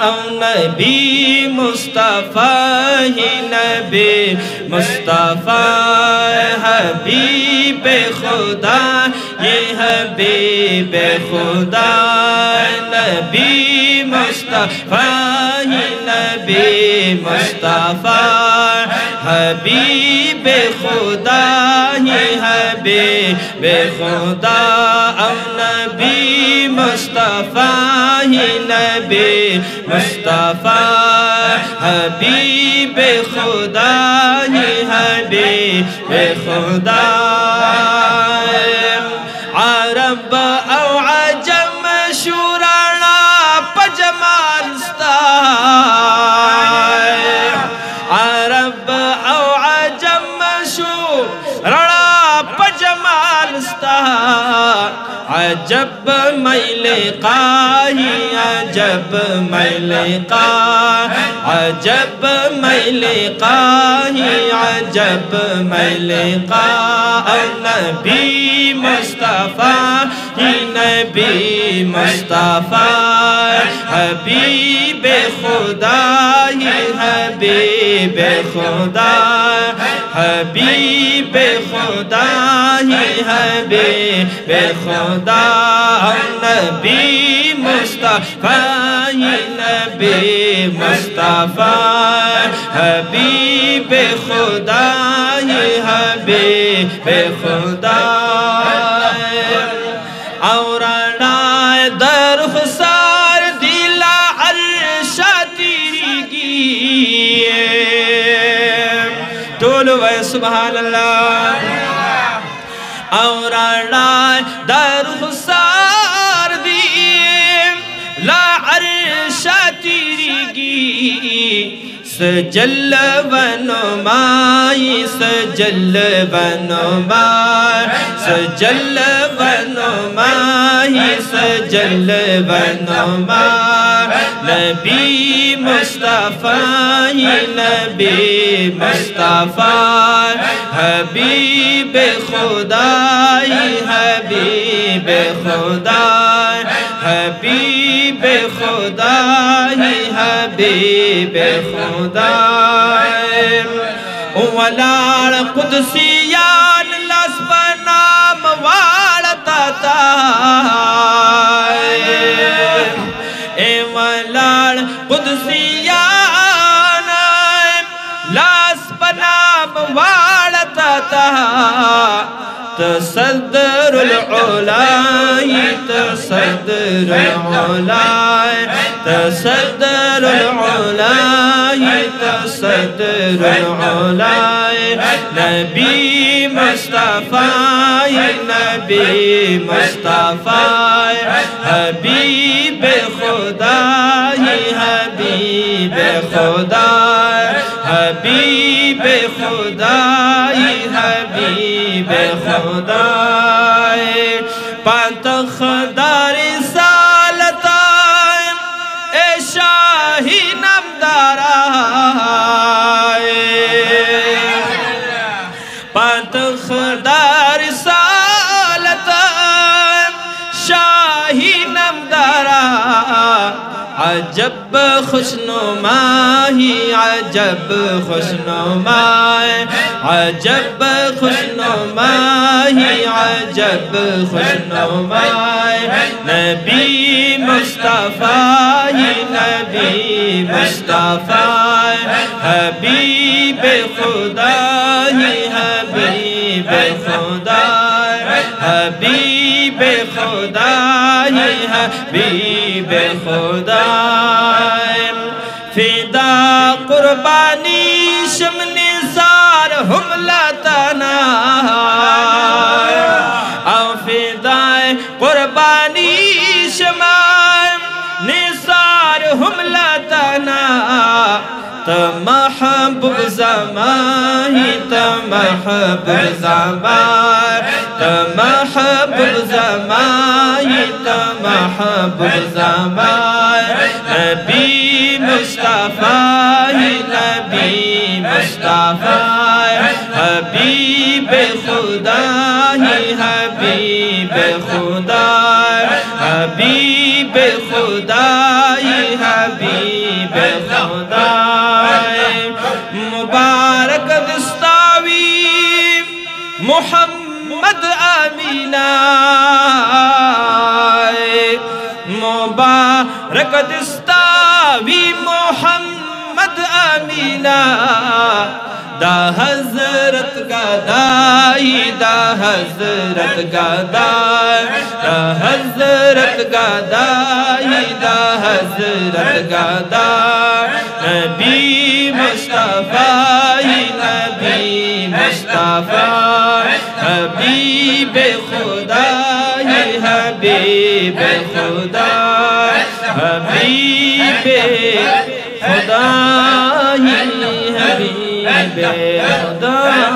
نبی مصطفیٰ ہی نبی مصطفیٰ حبیب خدا یہ حبیب خدا نبی مصطفیٰ ہی نبی مصطفیٰ حبیب خدا یہ حبیب خدا نبی مصطفیٰ ہی نبی مصطفیٰ حبیب خدا ہی حبیب خدا عرب او عجم شورانا پجمال ستا عرب او عجم شورانا پجمال ستا عجب میل قاہی عجب میل قاہ عجب میل قاہی عجب میل قاہ نبی مصطفیٰ ہی نبی مصطفیٰ حبیب خدا ہی حبیب خدا حبیب خدا ہی حبیب خدا نبی مصطفیٰ ہی نبی مصطفیٰ حبیب خدا ہی حبیب خدا اورانا در خسار دیلا عرشا تیریگی تولو سبحان اللہ اورانا در خسار دی لا عرشا تیریگی سجل و نمائی سجل و نمائی سجل و نمائی سجل و نمائی نبی مصطفیٰ نبی مصطفیٰ حبیب خدا حبیب خدا حبیب خدا حبیب خدا ولال قدسیان لسب نام والتا تا اے ولال قدسیان لسب نام والتا تا تصدر العلائی تصدر العلائی تصدر العلائی تصدر العلائی نبی مصطفیٰ نبی مصطفیٰ حبیب خدا حبیب خدا حبیب خدا حبیب خدا پانت خدا رسالتا اے شاہی نمدارا پانت خدا رسالتا شاہی نمدارا عجب خوشنمائی عجب خوشنمائی عجب خوشنمائی عجب خوشنمائی نبی مصطفیٰ نبی مصطفیٰ حبیب خدا حبیب خدا حبیب خدا حبیب خدا فدا قربانی شم نثار حملتنا او فدا قربانی شم نثار حملتنا محبوب زمانی محبوب زمانی محبوب زمانی محبوب زمانی نبی مصطفیٰ نبی مصطفیٰ حبیب خدا حبیب خدا حبیب خدای حبیب حبیب خدا مبارک دستاوی محمد آمینہ مبارک دستاوی محمد آمینہ دا حضرت گدائی دا حضرت گدائی دا حضرت گدائی دا حضرت گدائی نبی مصطفیٰ نبی مصطفیٰ حبیب خدا حبیب خدا حبیب خدا حبیب خدا